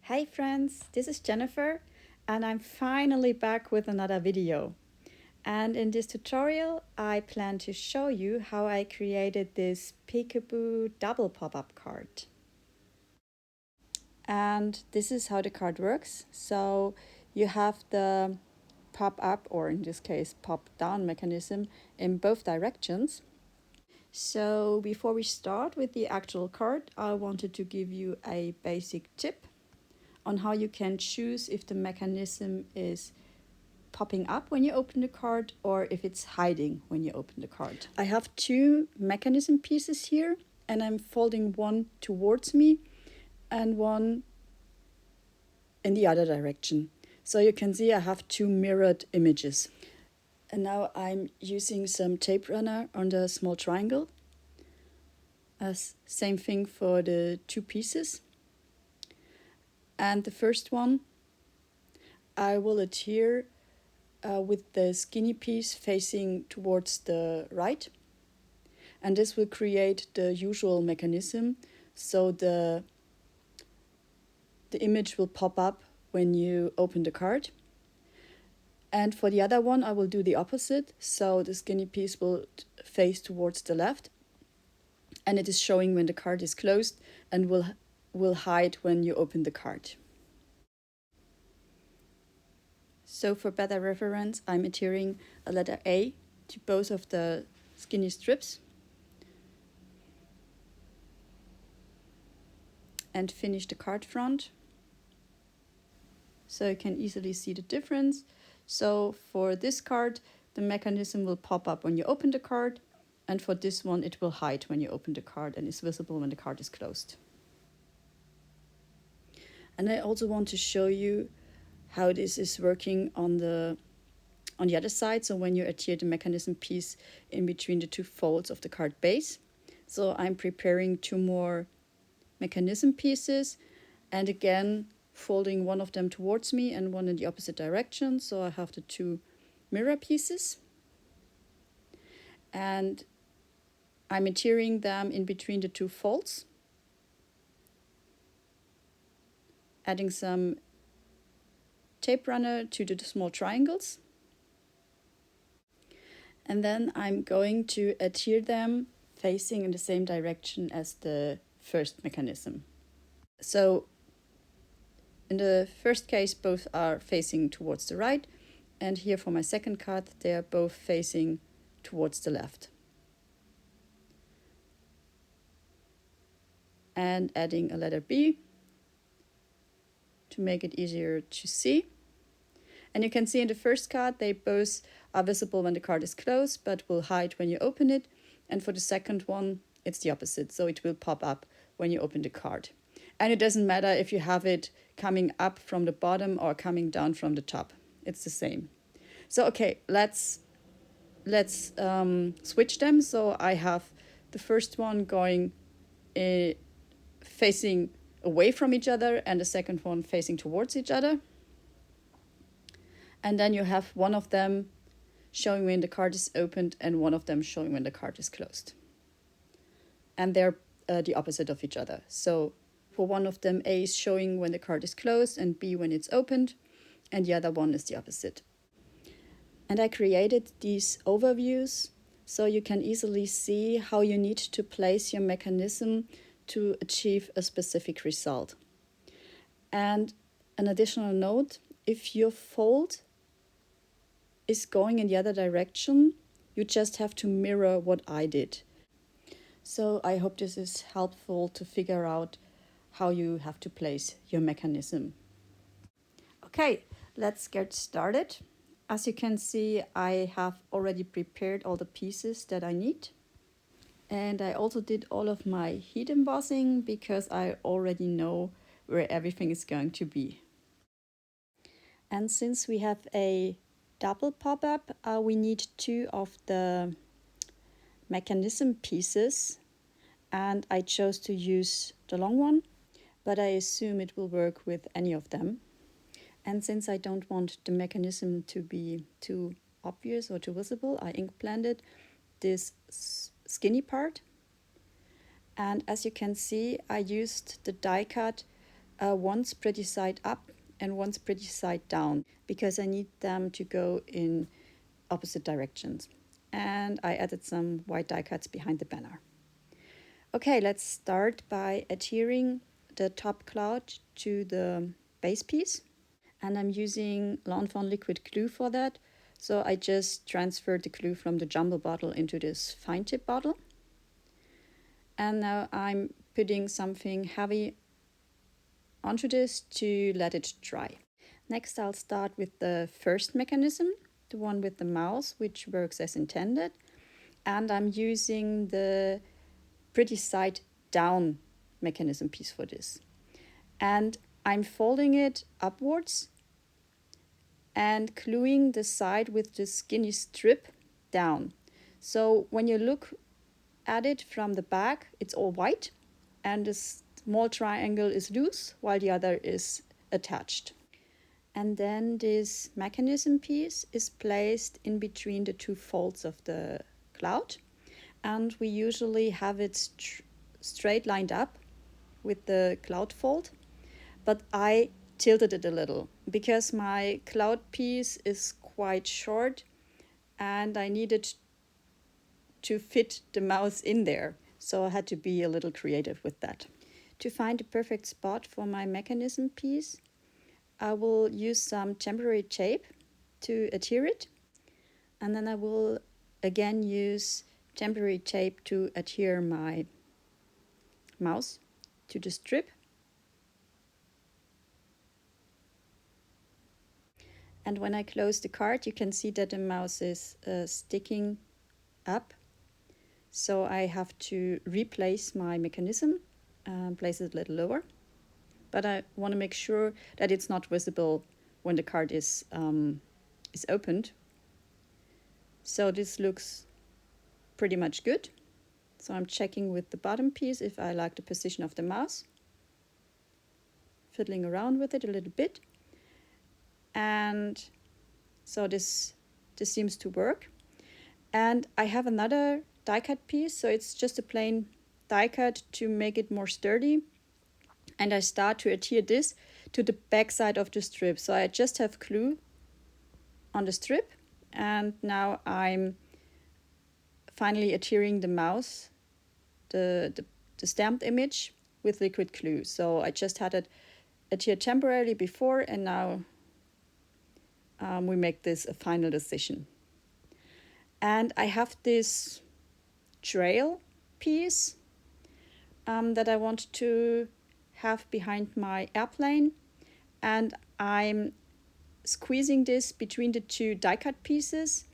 Hey friends, this is Jennifer and I'm finally back with another video. And in this tutorial I plan to show you how I created this Peekaboo double pop-up card. And this is how the card works. So you have the pop-up, or in this case pop-down mechanism, in both directions. So before we start with the actual card, I wanted to give you a basic tip on how you can choose if the mechanism is popping up when you open the card or if it's hiding when you open the card. I have two mechanism pieces here and I'm folding one towards me and one in the other direction. So you can see I have two mirrored images. And now I'm using some tape runner on the small triangle. Same thing for the two pieces. And the first one I will adhere with the skinny piece facing towards the right. And this will create the usual mechanism, so the image will pop up when you open the card. And for the other one, I will do the opposite. So the skinny piece will face towards the left. And it is showing when the card is closed and will hide when you open the card. So for better reference, I'm adhering a letter A to both of the skinny strips. And finish the card front. So you can easily see the difference. So for this card, the mechanism will pop up when you open the card, and for this one it will hide when you open the card and is visible when the card is closed. And I also want to show you how this is working on the other side. So when you adhere the mechanism piece in between the two folds of the card base. So I'm preparing two more mechanism pieces, and again folding one of them towards me and one in the opposite direction, so I have the two mirror pieces, and I'm adhering them in between the two folds, adding some tape runner to the small triangles, and then I'm going to adhere them facing in the same direction as the first mechanism. So in the first case, both are facing towards the right, and here for my second card, they are both facing towards the left. And adding a letter B to make it easier to see. And you can see in the first card, they both are visible when the card is closed, but will hide when you open it. And for the second one, it's the opposite, so it will pop up when you open the card. And it doesn't matter if you have it coming up from the bottom or coming down from the top. It's the same. So okay, let's switch them. So I have the first one going facing away from each other and the second one facing towards each other. And then you have one of them showing when the card is opened and one of them showing when the card is closed. And they're the opposite of each other. So for one of them, A is showing when the card is closed and B when it's opened, and the other one is the opposite. And I created these overviews so you can easily see how you need to place your mechanism to achieve a specific result. And an additional note, if your fold is going in the other direction, you just have to mirror what I did. So I hope this is helpful to figure out how you have to place your mechanism. Okay, let's get started. As you can see, I have already prepared all the pieces that I need. And I also did all of my heat embossing because I already know where everything is going to be. And since we have a double pop-up, we need two of the mechanism pieces. And I chose to use the long one, but I assume it will work with any of them. And since I don't want the mechanism to be too obvious or too visible, I ink blended this skinny part. And as you can see, I used the die cut one's pretty side up and one's pretty side down, because I need them to go in opposite directions. And I added some white die cuts behind the banner. Okay, let's start by adhering the top cloud to the base piece. And I'm using Lawn Fawn liquid glue for that. So I just transferred the glue from the jumbo bottle into this fine tip bottle. And now I'm putting something heavy onto this to let it dry. Next, I'll start with the first mechanism, the one with the mouse, which works as intended. And I'm using the pretty side down mechanism piece for this. And I'm folding it upwards and gluing the side with the skinny strip down. So when you look at it from the back, it's all white and the small triangle is loose while the other is attached. And then this mechanism piece is placed in between the two folds of the cloud. And we usually have it straight lined up with the cloud fold. But I tilted it a little because my cloud piece is quite short and I needed to fit the mouse in there. So I had to be a little creative with that. To find the perfect spot for my mechanism piece, I will use some temporary tape to adhere it. And then I will again use temporary tape to adhere my mouse to the strip. And when I close the card, you can see that the mouse is sticking up. So I have to replace my mechanism, place it a little lower. But I want to make sure that it's not visible when the card is opened. So this looks pretty much good. So I'm checking with the bottom piece if I like the position of the mouse. Fiddling around with it a little bit. And so this seems to work. And I have another die cut piece, so it's just a plain die cut to make it more sturdy. And I start to adhere this to the back side of the strip. So I just have glue on the strip, and now I'm finally adhering the mouse, the stamped image, with liquid glue. So I just had it adhered temporarily before, and now we make this a final decision. And I have this trail piece that I want to have behind my airplane, and I'm squeezing this between the two die cut pieces.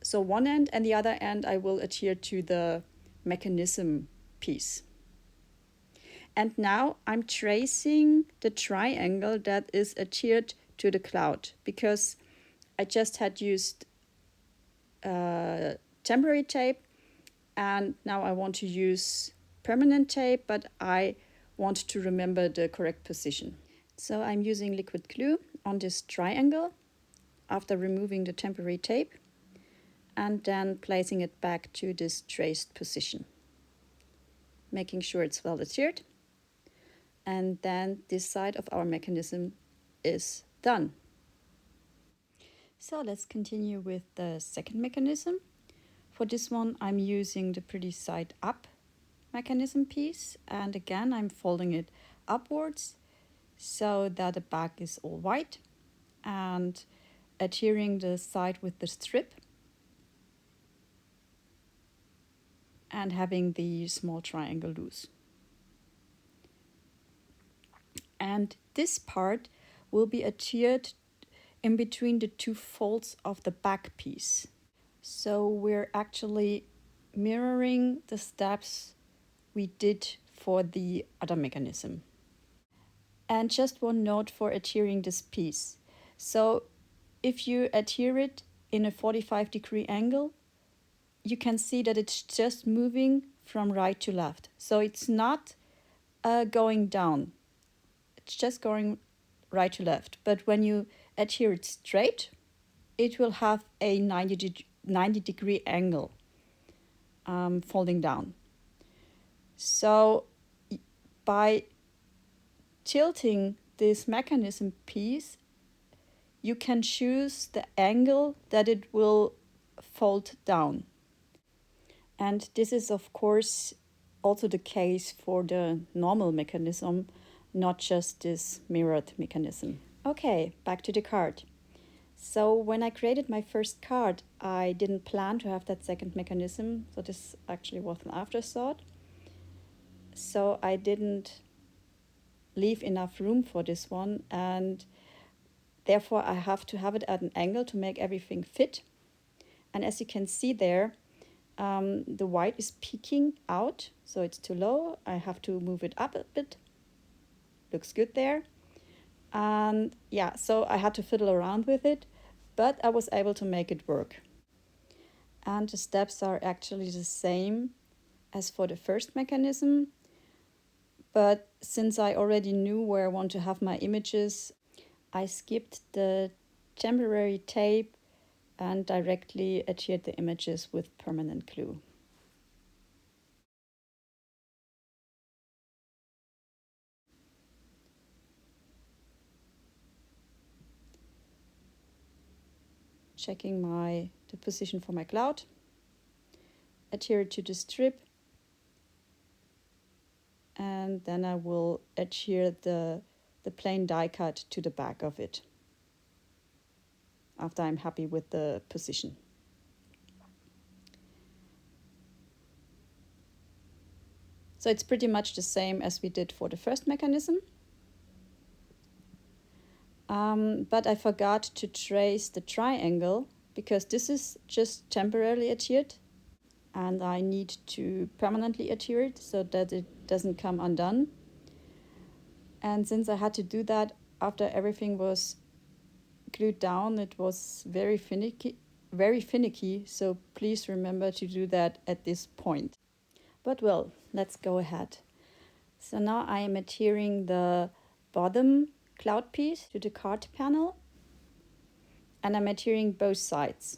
So one end and the other end I will adhere to the mechanism piece. And now I'm tracing the triangle that is adhered to the cloud, because I just had used temporary tape and now I want to use permanent tape, but I want to remember the correct position. So I'm using liquid glue on this triangle after removing the temporary tape and then placing it back to this traced position, making sure it's well adhered. And then this side of our mechanism is done. So let's continue with the second mechanism. For this one, I'm using the pretty side up mechanism piece, and again I'm folding it upwards so that the back is all white and adhering the side with the strip and having the small triangle loose. And this part will be adhered in between the two folds of the back piece. So we're actually mirroring the steps we did for the other mechanism. And just one note for adhering this piece. So if you adhere it in a 45-degree angle, you can see that it's just moving from right to left. So it's not going down. It's just going right to left. But when you adhere it straight, it will have a 90-degree angle folding down. So by tilting this mechanism piece, you can choose the angle that it will fold down. And this is, of course, also the case for the normal mechanism, not just this mirrored mechanism. Okay, back to the card. So when I created my first card, I didn't plan to have that second mechanism, so this actually was an afterthought. So I didn't leave enough room for this one, and therefore I have to have it at an angle to make everything fit. And as you can see there, the white is peeking out, so it's too low. I have to move it up a bit. Looks good there. And yeah, so I had to fiddle around with it, but I was able to make it work. And the steps are actually the same as for the first mechanism, but since I already knew where I want to have my images, I skipped the temporary tape and directly adhered the images with permanent glue. Checking the position for my cloud, adhere it to the strip, and then I will adhere the plain die cut to the back of it after I'm happy with the position. So it's pretty much the same as we did for the first mechanism. But I forgot to trace the triangle because this is just temporarily adhered and I need to permanently adhere it so that it doesn't come undone. And since I had to do that after everything was glued down, it was very finicky, so please remember to do that at this point. But well, let's go ahead. So now I am adhering the bottom cloud piece to the card panel, and I'm adhering both sides.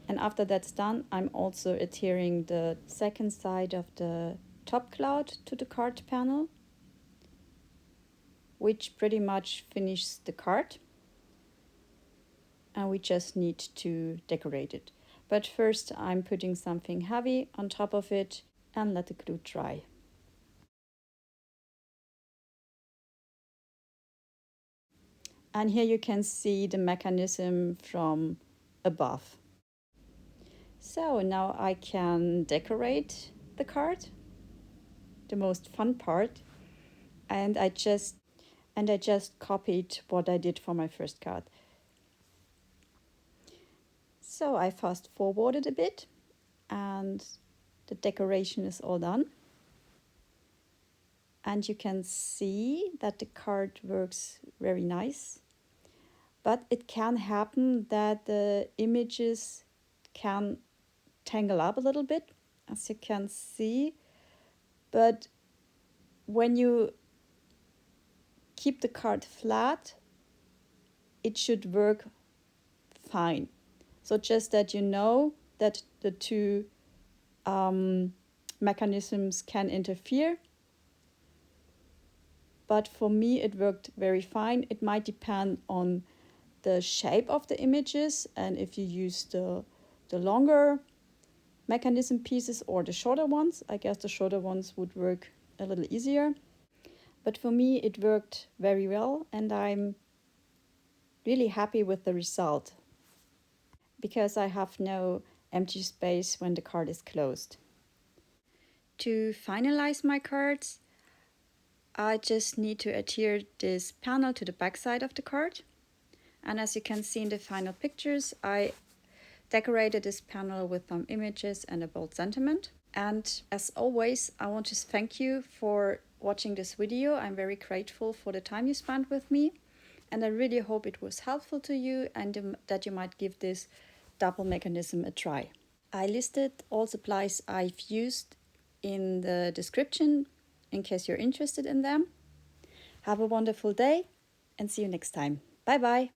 And after that's done, I'm also adhering the second side of the top cloud to the card panel, which pretty much finishes the card. And we just need to decorate it. But first I'm putting something heavy on top of it and let the glue dry. And here you can see the mechanism from above. So now I can decorate the card, the most fun part. And I just copied what I did for my first card. So I fast forwarded a bit and the decoration is all done. And you can see that the card works very nice. But it can happen that the images can tangle up a little bit, as you can see. But when you keep the card flat, it should work fine. So just that you know that the two mechanisms can interfere. But for me, it worked very fine. It might depend on the shape of the images and if you use the longer mechanism pieces or the shorter ones. I guess the shorter ones would work a little easier. But for me, it worked very well and I'm really happy with the result because I have no empty space when the card is closed. To finalize my cards, I just need to adhere this panel to the back side of the card. And as you can see in the final pictures, I decorated this panel with some images and a bold sentiment. And as always, I want to thank you for watching this video. I'm very grateful for the time you spent with me. And I really hope it was helpful to you and that you might give this double mechanism a try. I listed all supplies I've used in the description in case you're interested in them. Have a wonderful day and see you next time. Bye bye.